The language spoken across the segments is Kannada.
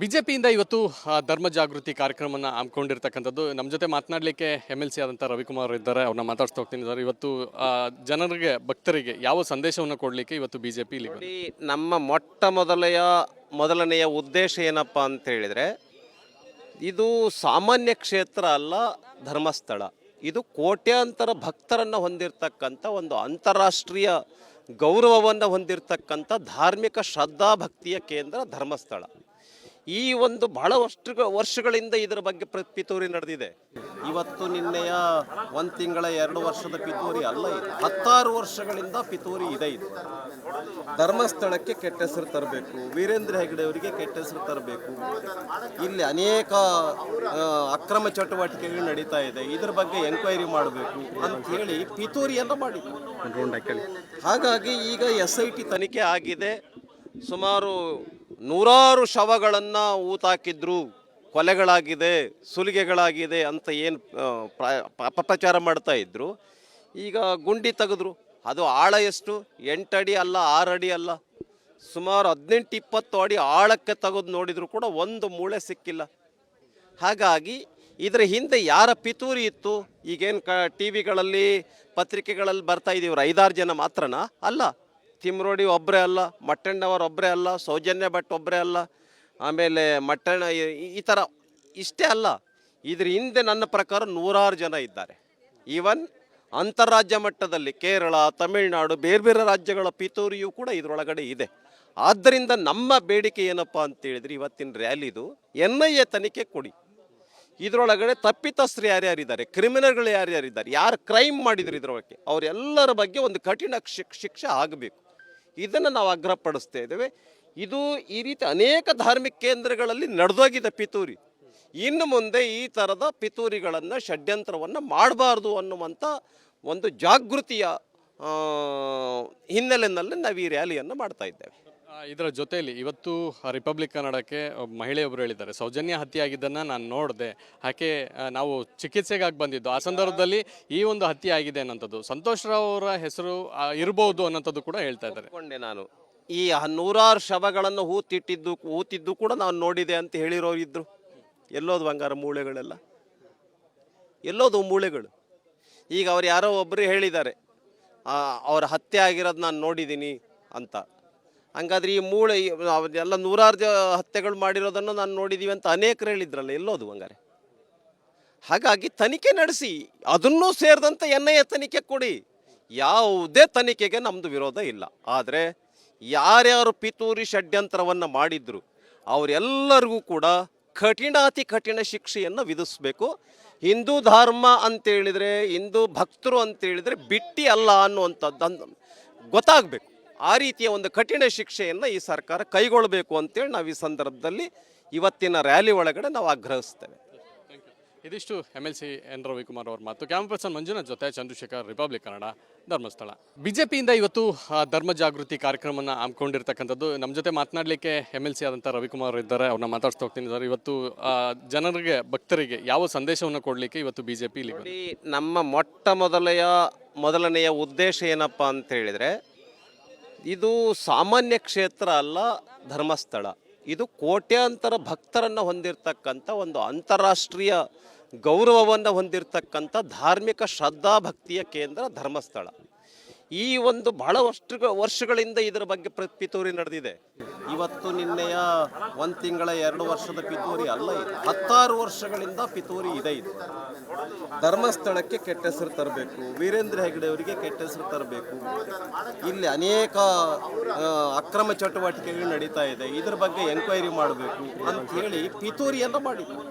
ಬಿಜೆಪಿಯಿಂದ ಇವತ್ತು ಧರ್ಮ ಜಾಗೃತಿ ಕಾರ್ಯಕ್ರಮನ ಹಮ್ಮಿಕೊಂಡಿರ್ತಕ್ಕಂಥದ್ದು. ನಮ್ಮ ಜೊತೆ ಮಾತನಾಡಲಿಕ್ಕೆ MLC ಆದಂಥ ರವಿಕುಮಾರ್ ಇದ್ದಾರೆ. ಅವ್ರನ್ನ ಮಾತಾಡ್ಸ್ತಾ ಹೋಗ್ತೀನಿ ಸರ್. ಇವತ್ತು ಜನರಿಗೆ, ಭಕ್ತರಿಗೆ ಯಾವ ಸಂದೇಶವನ್ನು ಕೊಡಲಿಕ್ಕೆ ಇವತ್ತು ಬಿಜೆಪಿ ಇಲ್ಲಿ ನೋಡಿ, ನಮ್ಮ ಮೊದಲನೆಯ ಉದ್ದೇಶ ಏನಪ್ಪ ಅಂತ ಹೇಳಿದರೆ, ಇದು ಸಾಮಾನ್ಯ ಕ್ಷೇತ್ರ ಅಲ್ಲ, ಧರ್ಮಸ್ಥಳ. ಇದು ಕೋಟ್ಯಾಂತರ ಭಕ್ತರನ್ನು ಹೊಂದಿರತಕ್ಕಂಥ ಒಂದು ಅಂತಾರಾಷ್ಟ್ರೀಯ ಗೌರವವನ್ನು ಹೊಂದಿರತಕ್ಕಂಥ ಧಾರ್ಮಿಕ ಶ್ರದ್ಧಾಭಕ್ತಿಯ ಕೇಂದ್ರ ಧರ್ಮಸ್ಥಳ. ಈ ಒಂದು ಬಹಳ ವರ್ಷಗಳಿಂದ ಇದರ ಬಗ್ಗೆ ಪಿತೂರಿ ನಡೆದಿದೆ. ಇವತ್ತು ನಿನ್ನೆಯ 1 ತಿಂಗಳ 2 ವರ್ಷದ ಪಿತೂರಿ ಅಲ್ಲ, ಇದು 16 ವರ್ಷಗಳಿಂದ ಪಿತೂರಿ ಇದೆ. ಇದು ಧರ್ಮಸ್ಥಳಕ್ಕೆ ಕೆಟ್ಟ ಹೆಸರು ತರಬೇಕು, ವೀರೇಂದ್ರ ಹೆಗ್ಗಡೆ ಅವರಿಗೆ ಕೆಟ್ಟ ಹೆಸರು ತರಬೇಕು, ಇಲ್ಲಿ ಅನೇಕ ಅಕ್ರಮ ಚಟುವಟಿಕೆಗಳು ನಡೀತಾ ಇದೆ, ಇದ್ರ ಬಗ್ಗೆ ಎಂಕ್ವೈರಿ ಮಾಡಬೇಕು ಅಂತ ಹೇಳಿ ಪಿತೂರಿಯನ್ನು ಮಾಡಿದ್ರು. ಹಾಗಾಗಿ ಈಗ SIT ತನಿಖೆ ಆಗಿದೆ. ಸುಮಾರು 100 ಶವಗಳನ್ನು ಊತಾಕಿದ್ರು, ಕೊಲೆಗಳಾಗಿದೆ, ಸುಲಿಗೆಗಳಾಗಿದೆ ಅಂತ ಏನು ಅಪಪ್ರಚಾರ ಮಾಡ್ತಾ ಇದ್ರು. ಈಗ ಗುಂಡಿ ತೆಗೆದ್ರು. ಅದು ಆಳ ಎಷ್ಟು? 8 ಅಡಿ ಅಲ್ಲ, 6 ಅಡಿ ಅಲ್ಲ, ಸುಮಾರು 18-20 ಅಡಿ ಆಳಕ್ಕೆ ತೆಗೆದು ನೋಡಿದ್ರು ಕೂಡ ಒಂದು ಮೂಳೆ ಸಿಕ್ಕಿಲ್ಲ. ಹಾಗಾಗಿ ಇದರ ಹಿಂದೆ ಯಾರ ಪಿತೂರಿ ಇತ್ತು? ಈಗೇನು TV ಗಳಲ್ಲಿ ಪತ್ರಿಕೆಗಳಲ್ಲಿ ಬರ್ತಾ ಇದ್ದೀವ್ರು 5-6 ಜನ ಮಾತ್ರನಾ? ಅಲ್ಲ. ತಿಮ್ರೋಡಿ ಒಬ್ಬರೇ ಅಲ್ಲ, ಮಟ್ಟಣ್ಣವರು ಒಬ್ಬರೇ ಅಲ್ಲ, ಸೌಜನ್ಯ ಭಟ್ ಒಬ್ಬರೇ ಅಲ್ಲ, ಆಮೇಲೆ ಮಟ್ಟಣ್ಣ ಈ ಥರ ಇಷ್ಟೇ ಅಲ್ಲ. ಇದ್ರ ಹಿಂದೆ ನನ್ನ ಪ್ರಕಾರ 100 ಜನ ಇದ್ದಾರೆ. ಈವನ್ ಅಂತಾರಾಜ್ಯ ಮಟ್ಟದಲ್ಲಿ ಕೇರಳ, ತಮಿಳುನಾಡು, ಬೇರೆ ಬೇರೆ ರಾಜ್ಯಗಳ ಪಿತೂರಿಯೂ ಕೂಡ ಇದರೊಳಗಡೆ ಇದೆ. ಆದ್ದರಿಂದ ನಮ್ಮ ಬೇಡಿಕೆ ಏನಪ್ಪ ಅಂತೇಳಿದ್ರೆ, ಇವತ್ತಿನ ರ್ಯಾಲಿದು NIA ತನಿಖೆ ಕೊಡಿ. ಇದರೊಳಗಡೆ ತಪ್ಪಿತಸ್ಥರು ಯಾರ್ಯಾರಿದ್ದಾರೆ, ಕ್ರಿಮಿನಲ್ಗಳು ಯಾರ್ಯಾರಿದ್ದಾರೆ, ಯಾರು ಕ್ರೈಮ್ ಮಾಡಿದ್ರು ಇದರೊಳಗೆ, ಅವರೆಲ್ಲರ ಬಗ್ಗೆ ಒಂದು ಕಠಿಣ ಶಿಕ್ಷೆ ಆಗಬೇಕು. ಇದನ್ನು ನಾವು ಆಗ್ರಹಪಡಿಸ್ತಾ ಇದ್ದೇವೆ. ಇದು ಈ ರೀತಿ ಅನೇಕ ಧಾರ್ಮಿಕ ಕೇಂದ್ರಗಳಲ್ಲಿ ನಡೆದೋಗಿದೆ ಪಿತೂರಿ. ಇನ್ನು ಮುಂದೆ ಈ ಥರದ ಪಿತೂರಿಗಳನ್ನು, ಷಡ್ಯಂತ್ರವನ್ನು ಮಾಡಬಾರ್ದು ಅನ್ನುವಂಥ ಒಂದು ಜಾಗೃತಿಯ ಹಿನ್ನೆಲೆಯಲ್ಲಿ ನಾವು ಈ ರ್ಯಾಲಿಯನ್ನು ಮಾಡ್ತಾ ಇದ್ದೇವೆ. ಇದರ ಜೊತೆಯಲ್ಲಿ ಇವತ್ತು ರಿಪಬ್ಲಿಕ್ ಕನ್ನಡಕ್ಕೆ ಮಹಿಳೆಯೊಬ್ಬರು ಹೇಳಿದ್ದಾರೆ, ಸೌಜನ್ಯ ಹತ್ಯೆ ಆಗಿದ್ದನ್ನು ನಾನು ನೋಡಿದೆ, ಆಕೆ ನಾವು ಚಿಕಿತ್ಸೆಗಾಗಿ ಬಂದಿದ್ದು, ಆ ಸಂದರ್ಭದಲ್ಲಿ ಈ ಒಂದು ಹತ್ಯೆ ಆಗಿದೆ ಅನ್ನೋಂಥದ್ದು, ಸಂತೋಷ್ ರಾವ್ ಅವರ ಹೆಸರು ಇರಬಹುದು ಅನ್ನೋಂಥದ್ದು ಕೂಡ ಹೇಳ್ತಾ ಇದ್ದಾರೆ. ನಾನು ಈ 100 ಶವಗಳನ್ನು ಹೂತಿದ್ದು ಕೂಡ ನಾನು ನೋಡಿದೆ ಅಂತ ಹೇಳಿರೋರು ಇದ್ರು. ಎಲ್ಲೋದು ಬಂಗಾರ ಮೂಳೆಗಳೆಲ್ಲ? ಎಲ್ಲೋದು ಮೂಳೆಗಳು? ಈಗ ಅವ್ರು ಯಾರೋ ಒಬ್ಬರು ಹೇಳಿದ್ದಾರೆ, ಅವ್ರ ಹತ್ಯೆ ಆಗಿರೋದು ನಾನು ನೋಡಿದ್ದೀನಿ ಅಂತ. ಹಂಗಾದ್ರೆ ಈ ಮೂಳೆ ಎಲ್ಲ 100 ಹತ್ಯೆಗಳು ಮಾಡಿರೋದನ್ನು ನಾನು ನೋಡಿದ್ದೀವಿ ಅಂತ ಅನೇಕರು ಹೇಳಿದ್ರಲ್ಲ, ಎಲ್ಲೋದು ಹಂಗಾರೆ? ಹಾಗಾಗಿ ತನಿಖೆ ನಡೆಸಿ, ಅದನ್ನೂ ಸೇರಿದಂತೆ NIA ತನಿಖೆ ಕೊಡಿ. ಯಾವುದೇ ತನಿಖೆಗೆ ನಮ್ಮದು ವಿರೋಧ ಇಲ್ಲ. ಆದರೆ ಯಾರ್ಯಾರು ಪಿತೂರಿ ಷಡ್ಯಂತ್ರವನ್ನು ಮಾಡಿದ್ರು ಅವರೆಲ್ಲರಿಗೂ ಕೂಡ ಅತಿ ಕಠಿಣ ಶಿಕ್ಷೆಯನ್ನು ವಿಧಿಸಬೇಕು. ಹಿಂದೂ ಧರ್ಮ ಅಂತೇಳಿದರೆ, ಹಿಂದೂ ಭಕ್ತರು ಅಂತೇಳಿದರೆ ಬಿಟ್ಟಿ ಅಲ್ಲ ಅನ್ನುವಂಥದ್ದು ಗೊತ್ತಾಗಬೇಕು. ಆ ರೀತಿಯ ಒಂದು ಕಠಿಣ ಶಿಕ್ಷೆಯನ್ನು ಈ ಸರ್ಕಾರ ಕೈಗೊಳ್ಳಬೇಕು ಅಂತೇಳಿ ನಾವು ಈ ಸಂದರ್ಭದಲ್ಲಿ ಇವತ್ತಿನ ರ್ಯಾಲಿ ಒಳಗಡೆ ನಾವು ಆಗ್ರಹಿಸ್ತೇವೆ. ಇದಿಷ್ಟು MLC N ರವಿಕುಮಾರ್ ಅವ್ರ ಮಾತು. ಕ್ಯಾಮರಾ ಪರ್ಸನ್ ಮಂಜುನಾಥ್ ಜೊತೆ ಚಂದ್ರಶೇಖರ್, ರಿಪಬ್ಲಿಕ್ ಕನ್ನಡ, ಧರ್ಮಸ್ಥಳ. ಬಿಜೆಪಿಯಿಂದ ಇವತ್ತು ಧರ್ಮ ಜಾಗೃತಿ ಕಾರ್ಯಕ್ರಮನ ಹಮ್ಮಿಕೊಂಡಿರ್ತಕ್ಕಂಥದ್ದು. ನಮ್ಮ ಜೊತೆ ಮಾತನಾಡಲಿಕ್ಕೆ MLC ಆದಂಥ ರವಿಕುಮಾರ್ ಇದ್ದಾರೆ. ಅವ್ರನ್ನ ಮಾತಾಡ್ಸ್ತಾ ಹೋಗ್ತೀನಿ ಸರ್. ಇವತ್ತು ಜನರಿಗೆ, ಭಕ್ತರಿಗೆ ಯಾವ ಸಂದೇಶವನ್ನು ಕೊಡಲಿಕ್ಕೆ ಇವತ್ತು ಬಿಜೆಪಿ ಇಲ್ಲಿ? ನೋಡಿ, ನಮ್ಮ ಮೊದಲನೆಯ ಉದ್ದೇಶ ಏನಪ್ಪ ಅಂತ ಹೇಳಿದರೆ, ಇದು ಸಾಮಾನ್ಯ ಕ್ಷೇತ್ರ ಅಲ್ಲ, ಧರ್ಮಸ್ಥಳ. ಇದು ಕೋಟ್ಯಾಂತರ ಭಕ್ತರನ್ನು ಹೊಂದಿರತಕ್ಕಂಥ ಒಂದು ಅಂತಾರಾಷ್ಟ್ರೀಯ ಗೌರವವನ್ನು ಹೊಂದಿರತಕ್ಕಂಥ ಧಾರ್ಮಿಕ ಶ್ರದ್ಧಾಭಕ್ತಿಯ ಕೇಂದ್ರ ಧರ್ಮಸ್ಥಳ. ಈ ಒಂದು ಬಹಳ ವರ್ಷಗಳಿಂದ ಇದರ ಬಗ್ಗೆ ಪಿತೂರಿ ನಡೆದಿದೆ. ಇವತ್ತು ನಿನ್ನೆಯ 1 ತಿಂಗಳ 2 ವರ್ಷದ ಪಿತೂರಿ ಅಲ್ಲ, ಇದು 16 ವರ್ಷಗಳಿಂದ ಪಿತೂರಿ ಇದೆ. ಇದು ಧರ್ಮಸ್ಥಳಕ್ಕೆ ಕೆಟ್ಟ ಹೆಸರು ತರಬೇಕು, ವೀರೇಂದ್ರ ಹೆಗ್ಗಡೆ ಅವರಿಗೆ ಕೆಟ್ಟ ಹೆಸರು ತರಬೇಕು, ಇಲ್ಲಿ ಅನೇಕ ಅಕ್ರಮ ಚಟುವಟಿಕೆಗಳು ನಡೀತಾ ಇದೆ, ಇದ್ರ ಬಗ್ಗೆ ಎಂಕ್ವೈರಿ ಮಾಡಬೇಕು ಅಂತ ಹೇಳಿ ಪಿತೂರಿಯನ್ನು ಮಾಡಿದ್ರು.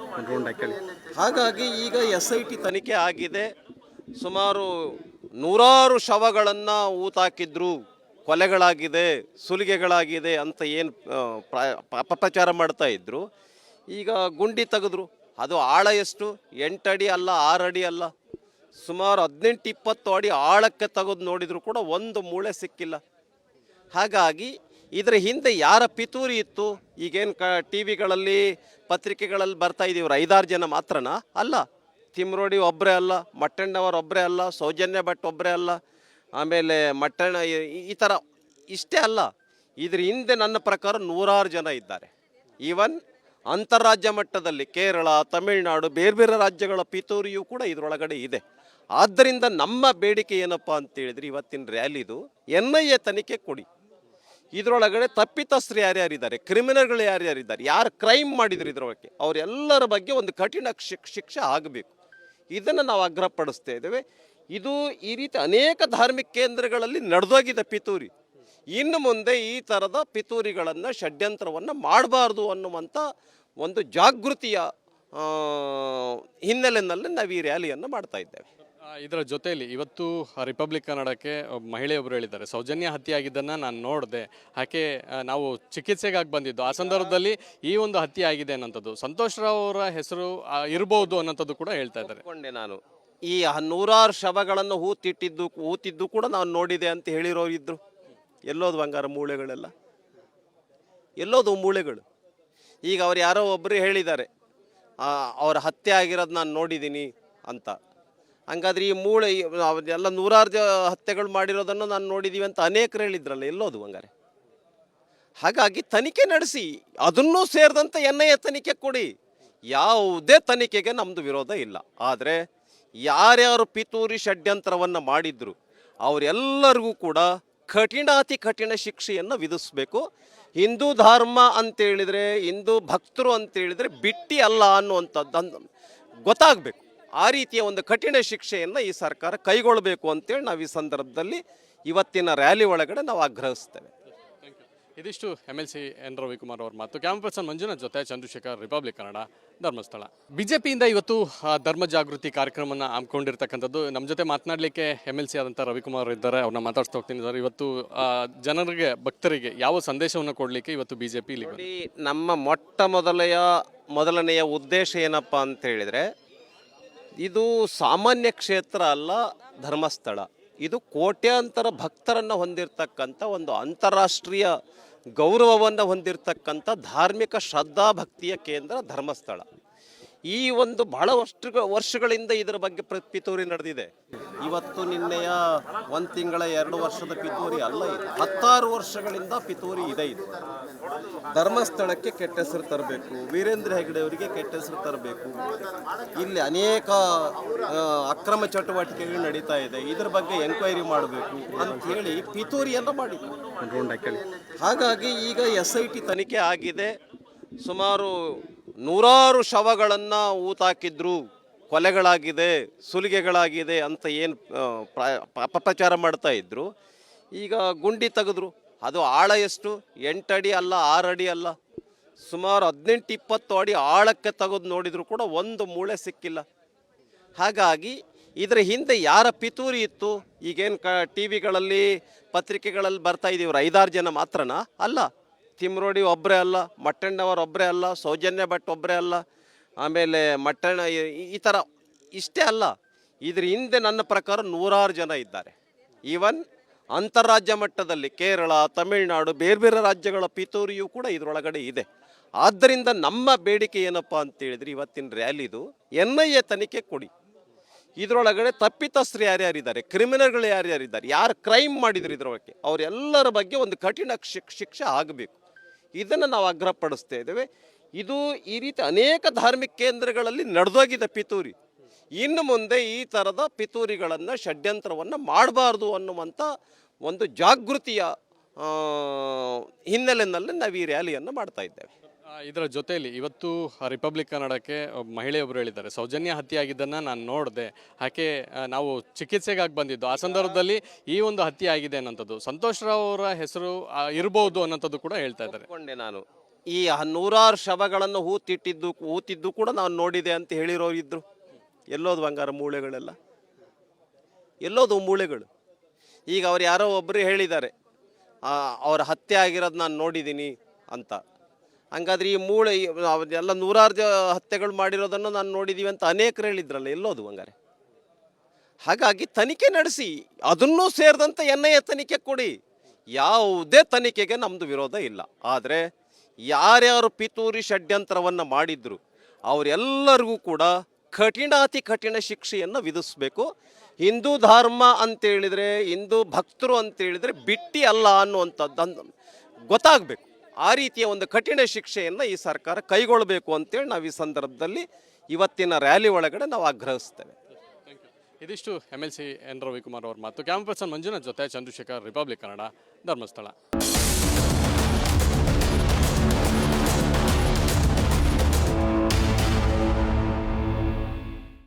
ಹಾಗಾಗಿ ಈಗ SIT ತನಿಖೆ ಆಗಿದೆ. ಸುಮಾರು 100 ಶವಗಳನ್ನು ಊತಾಕಿದ್ರು, ಕೊಲೆಗಳಾಗಿದೆ, ಸುಲಿಗೆಗಳಾಗಿದೆ ಅಂತ ಏನು ಅಪಪ್ರಚಾರ ಮಾಡ್ತಾ ಇದ್ರು. ಈಗ ಗುಂಡಿ ತೆಗೆದ್ರು. ಅದು ಆಳ ಎಷ್ಟು? 8 ಅಡಿ ಅಲ್ಲ, 6 ಅಡಿ ಅಲ್ಲ, ಸುಮಾರು 18-20 ಅಡಿ ಆಳಕ್ಕೆ ತೆಗೆದು ನೋಡಿದ್ರು ಕೂಡ ಒಂದು ಮೂಳೆ ಸಿಕ್ಕಿಲ್ಲ. ಹಾಗಾಗಿ ಇದರ ಹಿಂದೆ ಯಾರ ಪಿತೂರಿ ಇತ್ತು? ಈಗೇನು TV ಗಳಲ್ಲಿ ಪತ್ರಿಕೆಗಳಲ್ಲಿ ಬರ್ತಾ ಇದ್ದೀವ್ರು 5-6 ಜನ ಮಾತ್ರನಾ? ಅಲ್ಲ. ತಿಮ್ರೋಡಿ ಒಬ್ಬರೇ ಅಲ್ಲ, ಮಟ್ಟಣ್ಣವರು ಒಬ್ಬರೇ ಅಲ್ಲ, ಸೌಜನ್ಯ ಭಟ್ ಒಬ್ಬರೇ ಅಲ್ಲ, ಆಮೇಲೆ ಮಟ್ಟಣ್ಣ ಈ ಥರ ಇಷ್ಟೇ ಅಲ್ಲ. ಇದ್ರ ಹಿಂದೆ ನನ್ನ ಪ್ರಕಾರ 100 ಜನ ಇದ್ದಾರೆ. ಈವನ್ ಅಂತಾರಾಜ್ಯ ಮಟ್ಟದಲ್ಲಿ ಕೇರಳ, ತಮಿಳುನಾಡು, ಬೇರೆ ಬೇರೆ ರಾಜ್ಯಗಳ ಪಿತೂರಿಯೂ ಕೂಡ ಇದರೊಳಗಡೆ ಇದೆ. ಆದ್ದರಿಂದ ನಮ್ಮ ಬೇಡಿಕೆ ಏನಪ್ಪ ಅಂತೇಳಿದ್ರೆ ಇವತ್ತಿನ ರ್ಯಾಲಿದು NIA ತನಿಖೆ ಕೊಡಿ. ಇದರೊಳಗಡೆ ತಪ್ಪಿತಸ್ಥರು ಯಾರ್ಯಾರಿದ್ದಾರೆ, ಕ್ರಿಮಿನಲ್ಗಳು ಯಾರ್ಯಾರಿದ್ದಾರೆ, ಯಾರು ಕ್ರೈಮ್ ಮಾಡಿದ್ರು ಇದರೊಳಗೆ ಅವರೆಲ್ಲರ ಬಗ್ಗೆ ಒಂದು ಕಠಿಣ ಶಿಕ್ಷೆ ಆಗಬೇಕು. ಇದನ್ನು ನಾವು ಆಗ್ರಹಪಡಿಸ್ತಾ ಇದ್ದೇವೆ. ಇದು ಈ ರೀತಿ ಅನೇಕ ಧಾರ್ಮಿಕ ಕೇಂದ್ರಗಳಲ್ಲಿ ನಡೆದೋಗಿದೆ ಪಿತೂರಿ. ಇನ್ನು ಮುಂದೆ ಈ ಥರದ ಪಿತೂರಿಗಳನ್ನು, ಷಡ್ಯಂತ್ರವನ್ನು ಮಾಡಬಾರ್ದು ಅನ್ನುವಂಥ ಒಂದು ಜಾಗೃತಿಯ ಹಿನ್ನೆಲೆಯಲ್ಲಿ ನಾವು ಈ ರ್ಯಾಲಿಯನ್ನು ಮಾಡ್ತಾ ಇದ್ದೇವೆ. ಇದರ ಜೊತೆಯಲ್ಲಿ ಇವತ್ತು ರಿಪಬ್ಲಿಕ್ ಕನ್ನಡಕ್ಕೆ ಒಬ್ಬ ಮಹಿಳೆಯೊಬ್ಬರು ಹೇಳಿದ್ದಾರೆ, ಸೌಜನ್ಯ ಹತ್ಯೆ ಆಗಿದ್ದನ್ನು ನಾನು ನೋಡಿದೆ, ಆಕೆ ನಾವು ಚಿಕಿತ್ಸೆಗಾಗಿ ಬಂದಿದ್ದು, ಆ ಸಂದರ್ಭದಲ್ಲಿ ಈ ಒಂದು ಹತ್ಯೆ ಆಗಿದೆ ಅನ್ನೋಂಥದ್ದು, ಸಂತೋಷ್ ರಾವ್ ಅವರ ಹೆಸರು ಇರ್ಬೋದು ಅನ್ನೋಂಥದ್ದು ಕೂಡ ಹೇಳ್ತಾ ಇದ್ದಾರೆ. ನಾನು ಈ ನೂರಾರು ಶವಗಳನ್ನು ಹೂತಿದ್ದು ಕೂಡ ನಾನು ನೋಡಿದೆ ಅಂತ ಹೇಳಿರೋರು ಇದ್ರು. ಎಲ್ಲೋದು ಬಂಗಾರ ಮೂಳೆಗಳೆಲ್ಲ, ಎಲ್ಲೋದು ಮೂಳೆಗಳು? ಈಗ ಅವ್ರು ಯಾರೋ ಒಬ್ಬರು ಹೇಳಿದ್ದಾರೆ ಅವ್ರ ಹತ್ಯೆ ಆಗಿರೋದು ನಾನು ನೋಡಿದ್ದೀನಿ ಅಂತ. ಹಂಗಾದ್ರೆ ಈ ಮೂಳೆ ಎಲ್ಲ ನೂರಾರು ಹತ್ಯೆಗಳು ಮಾಡಿರೋದನ್ನು ನಾನು ನೋಡಿದ್ದೀವಿ ಅಂತ ಅನೇಕರು ಹೇಳಿದ್ರಲ್ಲ, ಎಲ್ಲೋದು ಹಂಗಾರೆ? ಹಾಗಾಗಿ ತನಿಖೆ ನಡೆಸಿ, ಅದನ್ನೂ ಸೇರಿದಂತೆ NIA ತನಿಖೆ ಕೊಡಿ. ಯಾವುದೇ ತನಿಖೆಗೆ ನಮ್ಮದು ವಿರೋಧ ಇಲ್ಲ. ಆದರೆ ಯಾರ್ಯಾರು ಪಿತೂರಿ ಷಡ್ಯಂತ್ರವನ್ನು ಮಾಡಿದ್ರು ಅವರೆಲ್ಲರಿಗೂ ಕೂಡ ಕಠಿಣಾತಿ ಕಠಿಣ ಶಿಕ್ಷೆಯನ್ನು ವಿಧಿಸಬೇಕು. ಹಿಂದೂ ಧರ್ಮ ಅಂತೇಳಿದರೆ, ಹಿಂದೂ ಭಕ್ತರು ಅಂತೇಳಿದರೆ ಬಿಟ್ಟಿ ಅಲ್ಲ ಅನ್ನುವಂಥದ್ದು ಗೊತ್ತಾಗಬೇಕು. ಆ ರೀತಿಯ ಒಂದು ಕಠಿಣ ಶಿಕ್ಷೆಯನ್ನು ಈ ಸರ್ಕಾರ ಕೈಗೊಳ್ಳಬೇಕು ಅಂತೇಳಿ ನಾವು ಈ ಸಂದರ್ಭದಲ್ಲಿ ಇವತ್ತಿನ ರ್ಯಾಲಿ ಒಳಗಡೆ ನಾವು ಆಗ್ರಹಿಸ್ತೇವೆ. ಇದಿಷ್ಟು MLC N ರವಿಕುಮಾರ್ ಅವ್ರ ಮಾತು. ಕ್ಯಾಮರಾ ಪರ್ಸನ್ ಮಂಜುನಾಥ್ ಜೊತೆ ಚಂದ್ರಶೇಖರ್, ರಿಪಬ್ಲಿಕ್ ಕನ್ನಡ, ಧರ್ಮಸ್ಥಳ. ಬಿಜೆಪಿಯಿಂದ ಇವತ್ತು ಧರ್ಮ ಜಾಗೃತಿ ಕಾರ್ಯಕ್ರಮನ ಹಮ್ಮಿಕೊಂಡಿರ್ತಕ್ಕಂಥದ್ದು. ನಮ್ಮ ಜೊತೆ ಮಾತನಾಡಲಿಕ್ಕೆ MLC ಆದಂಥ ರವಿಕುಮಾರ್ ಇದ್ದಾರೆ, ಅವ್ರನ್ನ ಮಾತಾಡ್ತಾ ಹೋಗ್ತೀನಿ ಸರ್. ಇವತ್ತು ಜನರಿಗೆ, ಭಕ್ತರಿಗೆ ಯಾವ ಸಂದೇಶವನ್ನು ಕೊಡಲಿಕ್ಕೆ ಇವತ್ತು ಬಿಜೆಪಿ ನೋಡಿ, ನಮ್ಮ ಮೊದಲನೆಯ ಉದ್ದೇಶ ಏನಪ್ಪ ಅಂತ ಹೇಳಿದರೆ, ಇದು ಸಾಮಾನ್ಯ ಕ್ಷೇತ್ರ ಅಲ್ಲ, ಧರ್ಮಸ್ಥಳ. ಇದು ಕೋಟ್ಯಾಂತರ ಭಕ್ತರನ್ನು ಹೊಂದಿರತಕ್ಕಂಥ ಒಂದು ಅಂತಾರಾಷ್ಟ್ರೀಯ ಗೌರವವನ್ನು ಹೊಂದಿರತಕ್ಕಂಥ ಧಾರ್ಮಿಕ ಶ್ರದ್ಧಾಭಕ್ತಿಯ ಕೇಂದ್ರ ಧರ್ಮಸ್ಥಳ. ಈ ಒಂದು ಬಹಳ ವರ್ಷಗಳಿಂದ ಇದರ ಬಗ್ಗೆ ಪಿತೂರಿ ನಡೆದಿದೆ. ಇವತ್ತು ನಿನ್ನೆಯ 1 ತಿಂಗಳ 2 ವರ್ಷದ ಪಿತೂರಿ ಅಲ್ಲ, ಇದು 16 ವರ್ಷಗಳಿಂದ ಪಿತೂರಿ ಇದೆ. ಇದು ಧರ್ಮಸ್ಥಳಕ್ಕೆ ಕೆಟ್ಟ ಹೆಸರು ತರಬೇಕು, ವೀರೇಂದ್ರ ಹೆಗ್ಗಡೆ ಅವರಿಗೆ ಕೆಟ್ಟ ಹೆಸರು ತರಬೇಕು, ಇಲ್ಲಿ ಅನೇಕ ಅಕ್ರಮ ಚಟುವಟಿಕೆಗಳು ನಡೀತಾ ಇದೆ, ಇದರ ಬಗ್ಗೆ ಎಂಕ್ವೈರಿ ಮಾಡಬೇಕು ಅಂತ ಹೇಳಿ ಪಿತೂರಿಯನ್ನು ಮಾಡಿದ್ರು. ಹಾಗಾಗಿ ಈಗ SIT ತನಿಖೆ ಆಗಿದೆ. ಸುಮಾರು 100 ಶವಗಳನ್ನು ಊತಾಕಿದ್ರು, ಕೊಲೆಗಳಾಗಿದೆ, ಸುಲಿಗೆಗಳಾಗಿದೆ ಅಂತ ಏನು ಅಪಪ್ರಚಾರ ಮಾಡ್ತಾ ಇದ್ರು. ಈಗ ಗುಂಡಿ ತೆಗೆದ್ರು. ಅದು ಆಳ ಎಷ್ಟು? 8 ಅಡಿ ಅಲ್ಲ, 6 ಅಡಿ ಅಲ್ಲ, ಸುಮಾರು 18-20 ಅಡಿ ಆಳಕ್ಕೆ ತೆಗೆದು ನೋಡಿದ್ರು ಕೂಡ ಒಂದು ಮೂಳೆ ಸಿಕ್ಕಿಲ್ಲ. ಹಾಗಾಗಿ ಇದರ ಹಿಂದೆ ಯಾರ ಪಿತೂರಿ ಇತ್ತು? ಈಗೇನು TV ಗಳಲ್ಲಿ, ಪತ್ರಿಕೆಗಳಲ್ಲಿ ಬರ್ತಾ ಇದ್ದೀವ್ರು 5-6 ಜನ ಮಾತ್ರನಾ? ಅಲ್ಲ. ತಿಮ್ರೋಡಿ ಒಬ್ಬರೇ ಅಲ್ಲ, ಮಟ್ಟಣ್ಣವರು ಒಬ್ಬರೇ ಅಲ್ಲ, ಸೌಜನ್ಯ ಭಟ್ ಒಬ್ಬರೇ ಅಲ್ಲ, ಆಮೇಲೆ ಮಟ್ಟಣ್ಣ ಈ ಥರ ಇಷ್ಟೇ ಅಲ್ಲ. ಇದ್ರ ಹಿಂದೆ ನನ್ನ ಪ್ರಕಾರ 100 ಜನ ಇದ್ದಾರೆ. ಈವನ್ ಅಂತಾರಾಜ್ಯ ಮಟ್ಟದಲ್ಲಿ ಕೇರಳ, ತಮಿಳುನಾಡು, ಬೇರೆ ಬೇರೆ ರಾಜ್ಯಗಳ ಪಿತೂರಿಯೂ ಕೂಡ ಇದರೊಳಗಡೆ ಇದೆ. ಆದ್ದರಿಂದ ನಮ್ಮ ಬೇಡಿಕೆ ಏನಪ್ಪ ಅಂತೇಳಿದ್ರೆ ಇವತ್ತಿನ ರ್ಯಾಲಿದು NIA ತನಿಖೆ ಕೊಡಿ. ಇದರೊಳಗಡೆ ತಪ್ಪಿತಸ್ಥರು ಯಾರ್ಯಾರಿದ್ದಾರೆ, ಕ್ರಿಮಿನಲ್ಗಳು ಯಾರ್ಯಾರಿದ್ದಾರೆ, ಯಾರು ಕ್ರೈಮ್ ಮಾಡಿದ್ರು ಇದರೊಳಗೆ ಅವರೆಲ್ಲರ ಬಗ್ಗೆ ಒಂದು ಕಠಿಣ ಶಿಕ್ಷೆ ಆಗಬೇಕು. ಇದನ್ನು ನಾವು ಆಗ್ರಹಪಡಿಸ್ತಾ ಇದ್ದೇವೆ. ಇದು ಈ ರೀತಿ ಅನೇಕ ಧಾರ್ಮಿಕ ಕೇಂದ್ರಗಳಲ್ಲಿ ನಡೆದೋಗಿದೆ ಪಿತೂರಿ. ಇನ್ನು ಮುಂದೆ ಈ ಥರದ ಪಿತೂರಿಗಳನ್ನು, ಷಡ್ಯಂತ್ರವನ್ನು ಮಾಡಬಾರ್ದು ಅನ್ನುವಂಥ ಒಂದು ಜಾಗೃತಿಯ ಹಿನ್ನೆಲೆಯಲ್ಲಿ ನಾವು ಈ ರ್ಯಾಲಿಯನ್ನು ಮಾಡ್ತಾ ಇದ್ದೇವೆ. ಇದರ ಜೊತೆಯಲ್ಲಿ ಇವತ್ತು ರಿಪಬ್ಲಿಕ್ ಕನ್ನಡಕ್ಕೆ ಒಬ್ಬ ಮಹಿಳೆಯೊಬ್ಬರು ಹೇಳಿದ್ದಾರೆ, ಸೌಜನ್ಯ ಹತ್ಯೆ ಆಗಿದ್ದನ್ನು ನಾನು ನೋಡಿದೆ, ಆಕೆ ನಾವು ಚಿಕಿತ್ಸೆಗಾಗಿ ಬಂದಿದ್ದು, ಆ ಸಂದರ್ಭದಲ್ಲಿ ಈ ಒಂದು ಹತ್ಯೆ ಆಗಿದೆ ಅನ್ನೋಂಥದ್ದು, ಸಂತೋಷ್ ರಾವ್ ಅವರ ಹೆಸರು ಇರ್ಬೋದು ಅನ್ನೋಂಥದ್ದು ಕೂಡ ಹೇಳ್ತಾ ಇದ್ದಾರೆ. ನಾನು ಈ 100 ಶವಗಳನ್ನು ಹೂತಿದ್ದು ಕೂಡ ನಾನು ನೋಡಿದೆ ಅಂತ ಹೇಳಿರೋರು ಇದ್ರು. ಎಲ್ಲೋದು ಬಂಗಾರ ಮೂಳೆಗಳೆಲ್ಲ? ಎಲ್ಲೋದು ಮೂಳೆಗಳು? ಈಗ ಅವ್ರು ಯಾರೋ ಒಬ್ಬರು ಹೇಳಿದ್ದಾರೆ ಅವ್ರ ಹತ್ಯೆ ಆಗಿರೋದು ನಾನು ನೋಡಿದ್ದೀನಿ ಅಂತ. ಹಂಗಾದ್ರೆ ಈ ಮೂಳೆ ಎಲ್ಲ 100 ಹತ್ಯೆಗಳು ಮಾಡಿರೋದನ್ನು ನಾನು ನೋಡಿದ್ದೀವಿ ಅಂತ ಅನೇಕರು ಹೇಳಿದ್ರಲ್ಲ, ಎಲ್ಲೋದು ಹಂಗಾರೆ? ಹಾಗಾಗಿ ತನಿಖೆ ನಡೆಸಿ, ಅದನ್ನೂ ಸೇರಿದಂತೆ NIA ತನಿಖೆ ಕೊಡಿ. ಯಾವುದೇ ತನಿಖೆಗೆ ನಮ್ಮದು ವಿರೋಧ ಇಲ್ಲ. ಆದರೆ ಯಾರ್ಯಾರು ಪಿತೂರಿ ಷಡ್ಯಂತ್ರವನ್ನು ಮಾಡಿದ್ರು ಅವರೆಲ್ಲರಿಗೂ ಕೂಡ ಕಠಿಣಾತಿ ಕಠಿಣ ಶಿಕ್ಷೆಯನ್ನು ವಿಧಿಸಬೇಕು. ಹಿಂದೂ ಧರ್ಮ ಅಂತೇಳಿದರೆ, ಹಿಂದೂ ಭಕ್ತರು ಅಂತೇಳಿದರೆ ಬಿಟ್ಟಿ ಅಲ್ಲ ಅನ್ನುವಂಥದ್ದು ಗೊತ್ತಾಗಬೇಕು. ಆ ರೀತಿಯ ಒಂದು ಕಠಿಣ ಶಿಕ್ಷೆಯನ್ನು ಈ ಸರ್ಕಾರ ಕೈಗೊಳ್ಳಬೇಕು ಅಂತೇಳಿ ನಾವು ಈ ಸಂದರ್ಭದಲ್ಲಿ ಇವತ್ತಿನ ರ್ಯಾಲಿ ಒಳಗಡೆ ನಾವು ಆಗ್ರಹಿಸ್ತೇವೆ. ಇದಿಷ್ಟು MLC ಎನ್ ರವಿಕುಮಾರ್ ಅವ್ರ ಮಾತು. ಕ್ಯಾಮರಾ ಪರ್ಸನ್ ಮಂಜುನಾಥ್ ಜೊತೆ ಚಂದ್ರಶೇಖರ್, ರಿಪಬ್ಲಿಕ್ ಕನ್ನಡ, ಧರ್ಮಸ್ಥಳ.